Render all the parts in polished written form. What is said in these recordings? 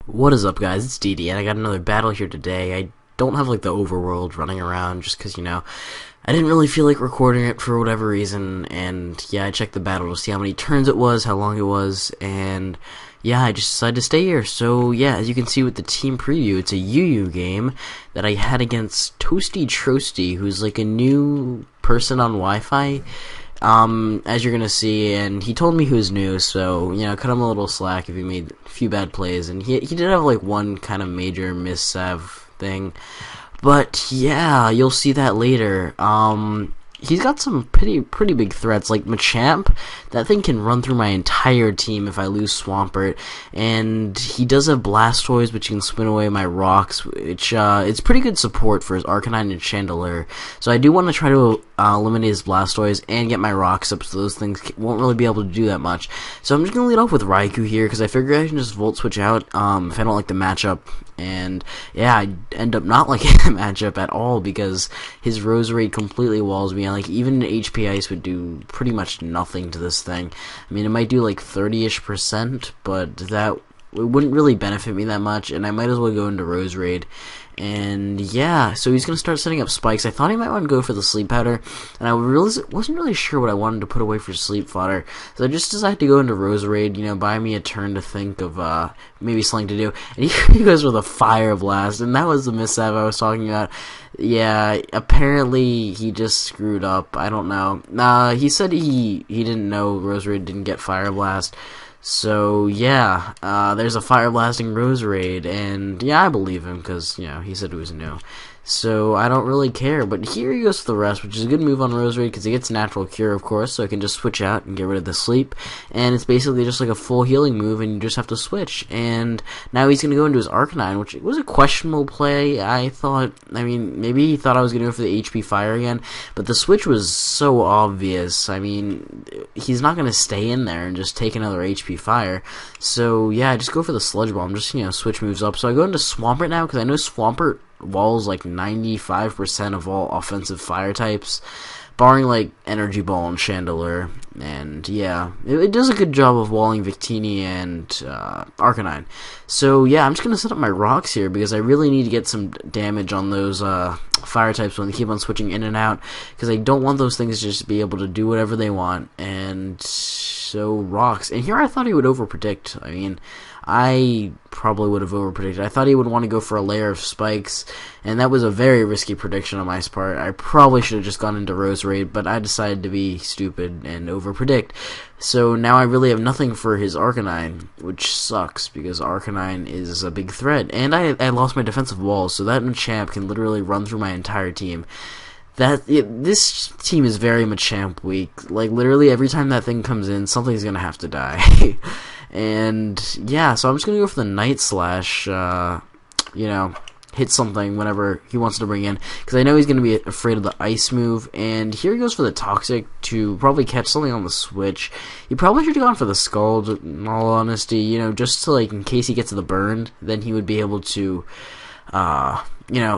What is up, guys? It's DD, and I got another battle here today. I don't have, like, the overworld running around just because, I didn't really feel like recording it for whatever reason, and, yeah, I checked the battle to see how many turns it was, how long it was, and, yeah, I just decided to stay here. So, yeah, as you can see with the team preview, it's a UU game that I had against toastytroasty, who's, like, a new person on Wi-Fi. As you're gonna see, and he told me he was new, so, cut him a little slack if he made a few bad plays, and he did have, like, one kind of major miss-save thing, but, yeah, you'll see that later. He's got some pretty big threats, like Machamp. That thing can run through my entire team if I lose Swampert, and he does have Blastoise, which can spin away my rocks, which it's pretty good support for his Arcanine and Chandelure. So I do want to try to eliminate his Blastoise and get my rocks up, so those things won't really be able to do that much. So I'm just gonna lead off with Raikou here because I figure I can just Volt Switch out if I don't like the matchup. And yeah, I end up not liking the matchup at all because his Roserade completely walls me. Like, even HP Ice would do pretty much nothing to this thing. I mean, it might do like 30-ish%, but it wouldn't really benefit me that much, and I might as well go into Roserade. And yeah, so he's going to start setting up spikes. I thought he might want to go for the Sleep Powder, and I wasn't really sure what I wanted to put away for Sleep Fodder. So I just decided to go into Roserade, buy me a turn to think of maybe something to do. And he goes with a Fire Blast, and that was the miss-save I was talking about. Yeah, apparently he just screwed up. I don't know. He said he didn't know Roserade didn't get Fire Blast. So, yeah, there's a Fire Blasting Roserade, and, yeah, I believe him, because, he said it was new. So, I don't really care, but here he goes for the rest, which is a good move on Roserade, because he gets Natural Cure, of course, so I can just switch out and get rid of the sleep, and it's basically just like a full healing move, and you just have to switch, and now he's going to go into his Arcanine, which was a questionable play. Maybe he thought I was going to go for the HP Fire again, but the switch was so obvious. He's not going to stay in there and just take another HP Fire, so yeah, I just go for the Sludge Bomb, just, switch moves up. So I go into Swampert now, because I know Swampert walls like 95% of all offensive fire types, barring like Energy Ball and Chandelure, and yeah, it does a good job of walling Victini and Arcanine. So yeah, I'm just gonna set up my rocks here because I really need to get some damage on those fire types when they keep on switching in and out, because I don't want those things to just be able to do whatever they want. And so rocks, and here I thought he would overpredict. I probably would have overpredicted. I thought he would want to go for a layer of spikes, and that was a very risky prediction on my part. I probably should have just gone into Roserade, but I decided to be stupid and overpredict. So now I really have nothing for his Arcanine, which sucks, because Arcanine is a big threat. And I lost my defensive walls, so that Machamp can literally run through my entire team. This team is very Machamp weak. Like, literally every time that thing comes in, something's gonna have to die. And yeah, so I'm just gonna go for the Night Slash, hit something whenever he wants to bring in, because I know he's gonna be afraid of the Ice move. And here he goes for the Toxic to probably catch something on the switch. He probably should have gone for the Scald, in all honesty, just to, like, in case he gets the burn, then he would be able to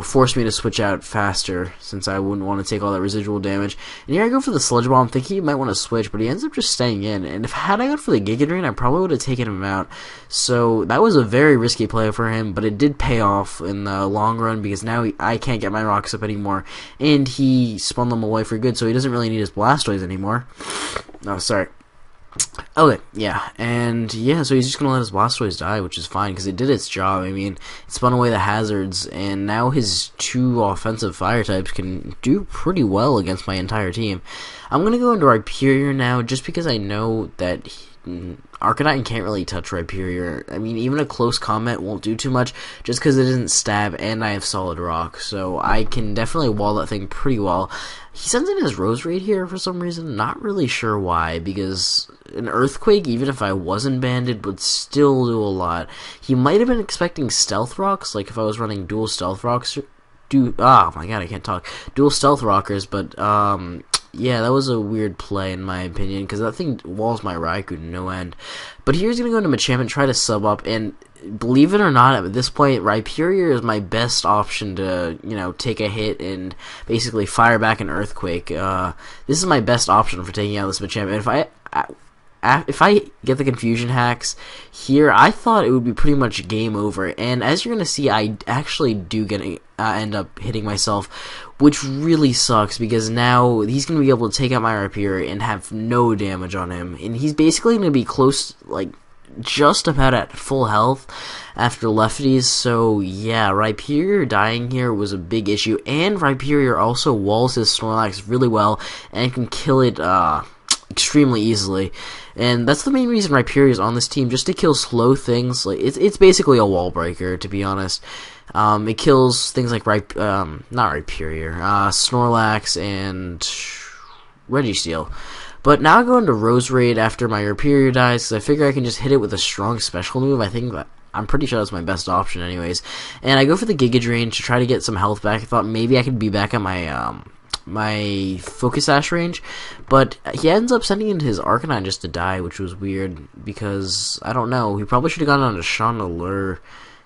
force me to switch out faster, since I wouldn't want to take all that residual damage. And here I go for the Sludge Bomb, thinking he might want to switch, but he ends up just staying in. And had I gone for the Giga Drain, I probably would have taken him out. So that was a very risky play for him, but it did pay off in the long run, because now I can't get my rocks up anymore, and he spun them away for good, so he doesn't really need his Blastoise anymore. Oh, sorry. Okay, yeah, and yeah, so he's just gonna let his Blastoise die, which is fine, because it did its job. It spun away the hazards, and now his two offensive fire types can do pretty well against my entire team. I'm gonna go into Rhyperior now, just because I know that Arcanine can't really touch Rhyperior. Even a close combat won't do too much, just because it doesn't stab, and I have Solid Rock, so I can definitely wall that thing pretty well. He sends in his Roserade here for some reason, not really sure why, because an Earthquake, even if I wasn't banded, would still do a lot. He might have been expecting Stealth Rocks, like if I was running dual Stealth Rocks, oh my god, I can't talk, dual Stealth Rockers, but yeah, that was a weird play in my opinion, because that thing walls my Raikou to no end. But here he's going to go into Machamp and try to sub up, and believe it or not, at this point, Rhyperior is my best option to, take a hit and basically fire back an Earthquake. This is my best option for taking out this Machamp, and if if I get the confusion hacks here, I thought it would be pretty much game over. And as you're gonna see, I actually do end up hitting myself, which really sucks because now he's gonna be able to take out my rapier and have no damage on him, and he's basically gonna be close, like just about at full health after lefties. So yeah, Rhyperior dying here was a big issue, and Rhyperior also walls his Snorlax really well and can kill it extremely easily. And that's the main reason Rhyperior is on this team, just to kill slow things. Like it's basically a wall breaker, to be honest. It kills things like not Rhyperior, Snorlax and Registeel. But now I go into Roserade after my Rhyperior dies, because I figure I can just hit it with a strong special move. I'm pretty sure that's my best option anyways. And I go for the Giga Drain to try to get some health back. I thought maybe I could be back at my my Focus Sash range, but he ends up sending into his Arcanine just to die, which was weird, because, I don't know, he probably should have gone on to Chandelure,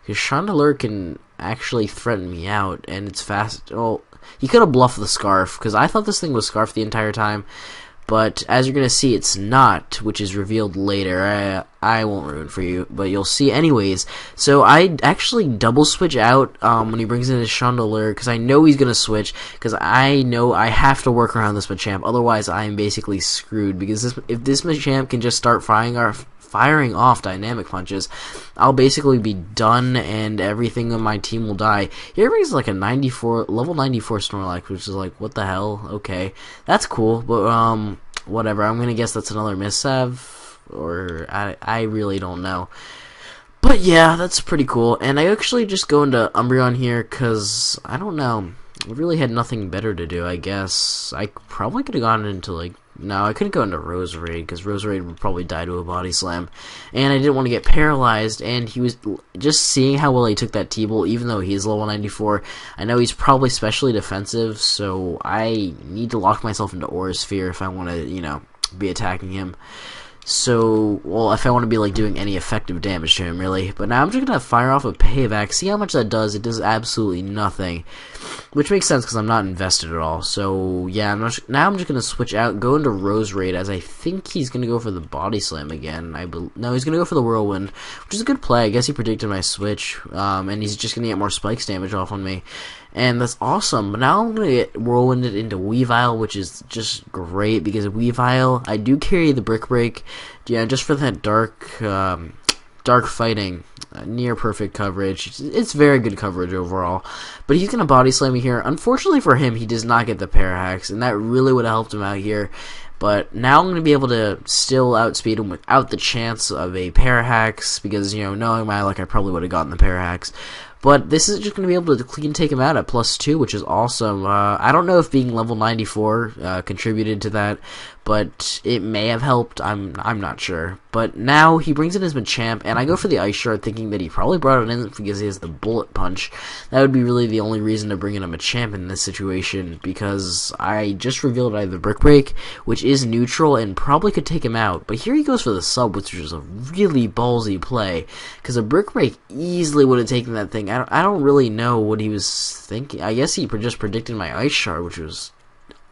because Chandelure can actually threaten me out, and it's fast. Well, he could have bluffed the Scarf, because I thought this thing was Scarf the entire time, but as you're going to see, it's not, which is revealed later. I won't ruin for you, but you'll see anyways. So I actually double switch out when he brings in his Chandelure, because I know he's going to switch, because I know I have to work around this Machamp, otherwise I am basically screwed, because if this Machamp can just start firing off dynamic punches, I'll basically be done, and everything in my team will die. Here brings like a level 94 Snorlax, which is like, what the hell? Okay, that's cool, but whatever. I'm gonna guess that's another Missav, or I really don't know. But yeah, that's pretty cool. And I actually just go into Umbreon here, because I don't know, I really had nothing better to do. I guess I probably could have gone into like, no, I couldn't go into Roserade, because Roserade would probably die to a Body Slam, and I didn't want to get paralyzed, and he was just seeing how well he took that T-Bolt, even though he's level 94, I know he's probably specially defensive, so I need to lock myself into Aura Sphere if I want to, you know, be attacking him. So, well, if I want to be, like, doing any effective damage to him, really. But now I'm just going to fire off a Payback, see how much that does. It does absolutely nothing, which makes sense because I'm not invested at all. So, yeah, now I'm just going to switch out, go into Roserade, as I think he's going to go for the Body Slam again. No, he's going to go for the Whirlwind, which is a good play. I guess he predicted my switch, and he's just going to get more Spikes damage off on me. And that's awesome. But now I'm going to get Whirlwinded into Weavile, which is just great, because Weavile, I do carry the Brick Break, yeah, just for that dark fighting, near perfect coverage. It's very good coverage overall. But he's going to Body Slam me here. Unfortunately for him, he does not get the Parahacks, and that really would have helped him out here. But now I'm going to be able to still outspeed him without the chance of a Parahacks, because, you know, knowing my luck, I probably would have gotten the Parahacks. But this is just going to be able to clean take him out at +2, which is awesome. I don't know if being level 94 contributed to that, but it may have helped. I'm not sure. But now he brings in his Machamp, and I go for the Ice Shard thinking that he probably brought it in because he has the Bullet Punch. That would be really the only reason to bring in a Machamp in this situation, because I just revealed I have the Brick Break, which is neutral and probably could take him out. But here he goes for the Sub, which is a really ballsy play, because a Brick Break easily would have taken that thing. I don't really know what he was thinking. I guess he just predicted my Ice Shard, which was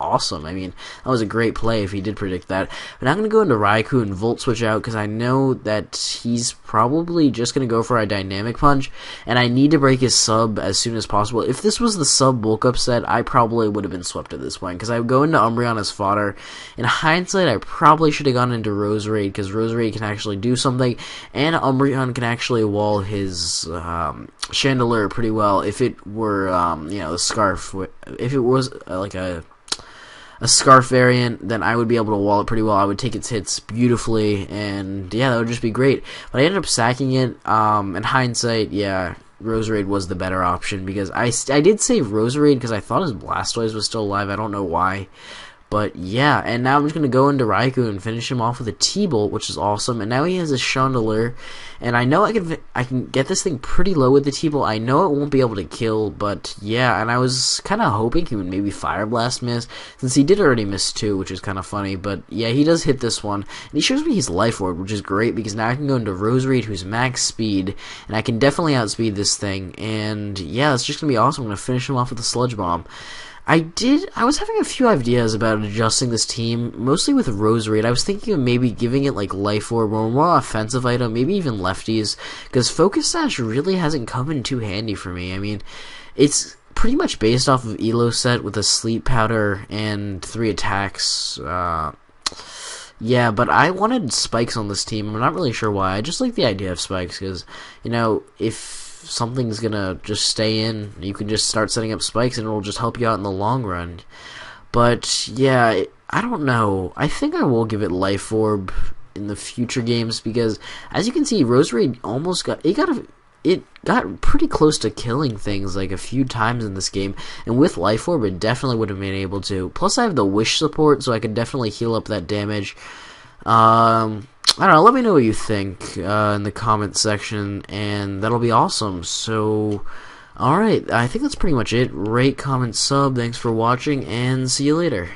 awesome. I mean, that was a great play if he did predict that. But I'm going to go into Raikou and Volt Switch out, because I know that he's probably just going to go for a Dynamic Punch, and I need to break his Sub as soon as possible. If this was the Sub Bulk Up set, I probably would have been swept at this point, because I would go into Umbreon as fodder. In hindsight, I probably should have gone into Roserade, because Roserade can actually do something, and Umbreon can actually wall his Chandelure pretty well if it were, you know, the Scarf. If it was like a Scarf variant, then I would be able to wall it pretty well. I would take its hits beautifully, and yeah, that would just be great. But I ended up sacking it. In hindsight, yeah, Roserade was the better option, because I did save Roserade because I thought his Blastoise was still alive. I don't know why. But yeah, and now I'm just going to go into Raikou and finish him off with a T-Bolt, which is awesome. And now he has a Chandelure, and I know I can get this thing pretty low with the T-Bolt. I know it won't be able to kill, but yeah, and I was kind of hoping he would maybe Fire Blast miss, since he did already miss 2, which is kind of funny. But yeah, he does hit this one, and he shows me his Life Orb, which is great, because now I can go into Roserade, who's max speed, and I can definitely outspeed this thing. And yeah, it's just going to be awesome. I'm going to finish him off with a Sludge Bomb. I was having a few ideas about adjusting this team, mostly with Rosary. I was thinking of maybe giving it like Life Orb or a more offensive item, maybe even lefties, because Focus Sash really hasn't come in too handy for me. I mean, it's pretty much based off of Elo set with a Sleep Powder and 3 attacks. Yeah, but I wanted spikes on this team. I'm not really sure why. I just like the idea of spikes because, you know, if something's gonna just stay in, you can just start setting up spikes and it'll just help you out in the long run. But yeah, I don't know. I think I will give it Life Orb in the future games because, as you can see, Rosary almost it got pretty close to killing things like a few times in this game, and with Life Orb it definitely would have been able to. Plus I have the Wish support, so I could definitely heal up that damage. I don't know, let me know what you think in the comments section, and that'll be awesome. So, alright, I think that's pretty much it. Rate, comment, sub, thanks for watching, and see you later.